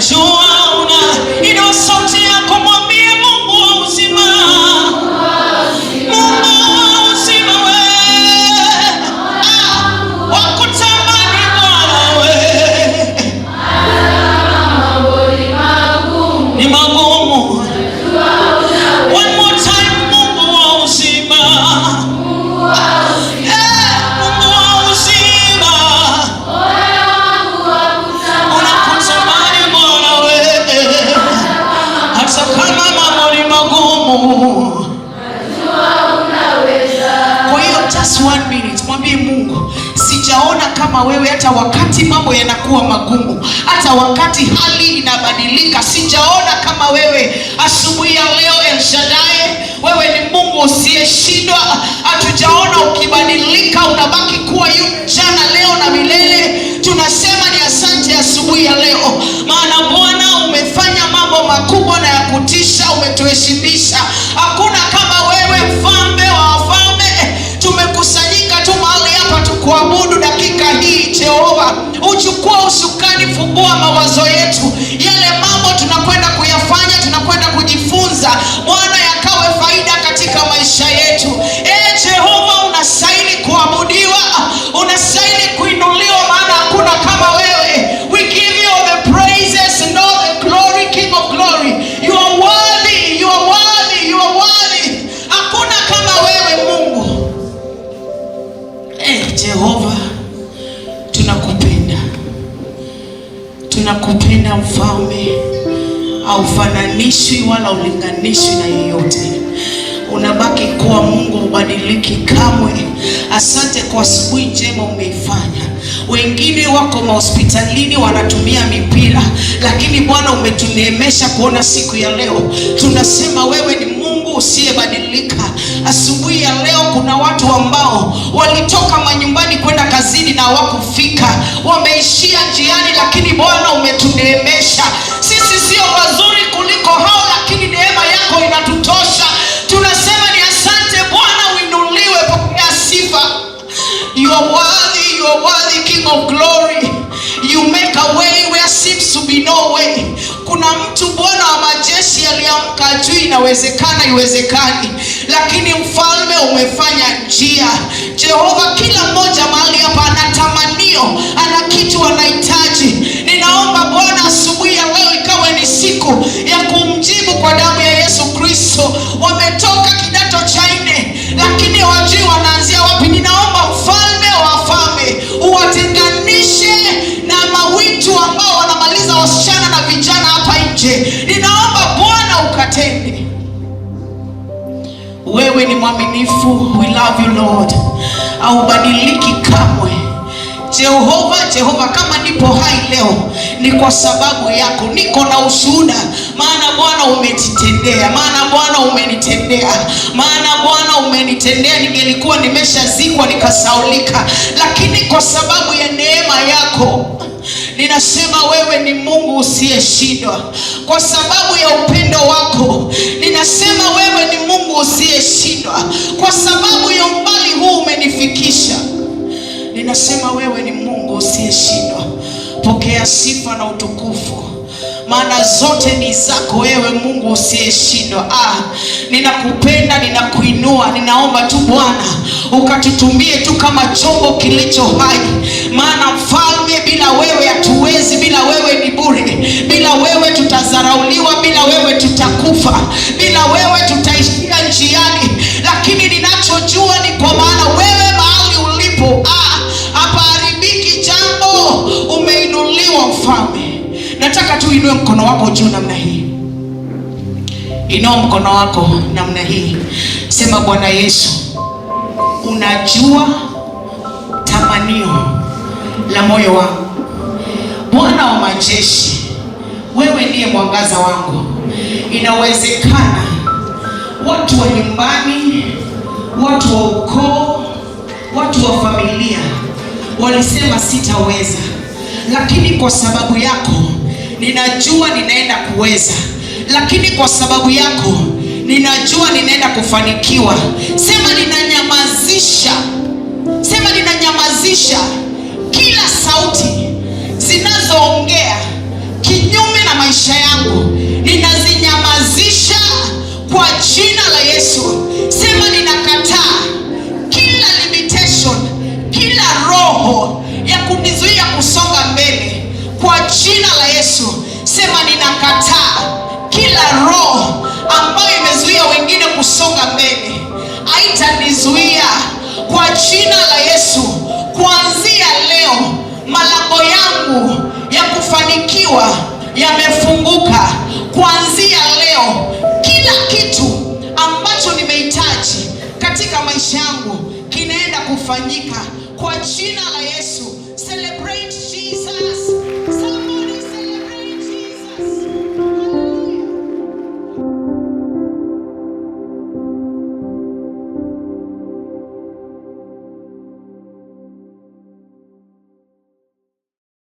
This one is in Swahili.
najua ina sauti yako, mwambie Mungu wa uzima, Mungu wa uzima wewe, wakutamani Bwana wewe, ni magumu. One more time, Mungu wa uzima, Mungu wa uzima, unakutamani Bwana wewe, hata kama mambo ni magumu. Kwa hiyo just 1 minute, mwambie Mungu, sijaona kama wewe hata wakati mambo yanakuwa magumu, hata wakati hali inabadilika, sijaona kama wewe. Asubuhi ya leo El Shaddai, wewe ni Mungu usiyeshindwa. Hatujaona ukibadilika, unabaki kuwa jana, leo na milele. Tunasema ni asante asubuhi ya leo, maana Bwana umefanya mambo makubwa na ya kutisha, umetuheshimisha. Hakuna kama wewe, mfalme wa wafalme. Tumekusanyika tu mahali hapa tukuabudu dakika hii. Jehova, uchukua usukani, fungua mawazo yetu, yale mambo tunakwenda kuyafanya, tunakwenda kujifunza, Bwana, yakawe faida katika maisha yetu. Jehova, unastahili kuabudiwa, unastahili kuinuliwa, maana hakuna kama wewe. We give you all the praises and all the glory, King of glory. You are worthy, you are worthy, you are worthy. Hakuna kama wewe Mungu. Jehova, tunakupenda, tunakupenda mfalme, haufananishwi wala ulinganishwi na yeyote. Unabaki kuwa Mungu, ubadiliki kamwe. Asante kwa asubuhi njema umeifanya. Wengine wako mahospitalini wanatumia mipira, lakini Bwana umetuneemesha kuona siku ya leo. Tunasema wewe ni Mungu usiyebadilika. Asubuhi ya leo kuna watu ambao walitoka manyumbani kwenda kazini na hawakufika, wameishia njiani, lakini Bwana umetuneemesha. Sisi sio wazuri kuliko hao, lakini neema yako inatutosha. Tunasema ni asante Bwana, uinuliwe, pokea sifa. You are worthy, you are worthy, King of glory. You make a way where seems to be no way. Kuna mtu Bwana wa majeshi aliamka juu inawezekana iwezekani, lakini mfalme umefanya njia. Jehova, kila mmoja mahali hapa ana tamanio, ana kitu anahitaji. Ninaomba Bwana asubuhi ya leo ikawe ni siku ya kumjibu kwa damu ya Yesu Kristo. Wametoka kidato cha 4 lakini hawajui wanaanzia wapi. Ninaomba mfalme wa wafalme uwatenganishe na mawitu ambao wanamaliza wasichana na vijana hapa nje. Ninaomba Bwana ukatende. Wewe ni mwaminifu. We love you Lord. Haubadiliki kamwe. Jehova, kama nipo hai leo ni kwa sababu yako. Niko na ushuhuda, maana Bwana umenitendea, maana Bwana umenitendea, maana Bwana umenitendea. Ningelikuwa nimeshazikwa nikasaulika, lakini kwa sababu ya neema yako ninasema wewe ni Mungu usiyeshindwa. Kwa sababu ya upendo wako ninasema wewe ni Mungu usiyeshindwa. Kwa sababu ya umbali huu umenifikisha, ninasema wewe ni Mungu usiyeshindwa. Pokea sifa na utukufu, maana zote ni zako wewe Mungu usiyeshindwa. Ninakupenda, ninakuinua. Ninaomba tu Bwana ukatutumie tu kama chombo kilicho hai, maana mfalme, bila wewe hatuwezi. Bila wewe ni bure, bila wewe tutazarauliwa, bila wewe tutakufa, bila wewe tutaishia njiani. Lakini ninachojua ni kwa maana wewe mahali ulipo hapaharibiki jambo, umeinuliwa mfalme. Nataka tu inue mkono wako juu namna hii. Inua mkono wako namna hii. Sema, Bwana Yesu, unajua tamanio la moyo wangu. Bwana wa majeshi, wewe ndiye mwangaza wangu. Inawezekana watu wa nyumbani, watu wa ukoo, watu wa familia walisema sitaweza, lakini kwa sababu yako ninajua ninaenda kuweza. Lakini kwa sababu yako ninajua ninaenda kufanikiwa. Sema ninanyamazisha kila sauti zinazoongea kinyume na Yesu. Sema ninakataa kila limitation, kila roho ya kunizuia kusonga mbele kwa jina la Yesu. Sema ninakataa kila roho ambayo imezuia wengine kusonga mbele, haitanizuia kwa jina la Yesu. Kuanzia leo malango yangu ya kufanikiwa yamefunguka. Kuanzia leo kila kitu ambacho nimehitaji katika maisha yangu kinaenda kufanyika kwa jina la Yesu. Celebrate Jesus.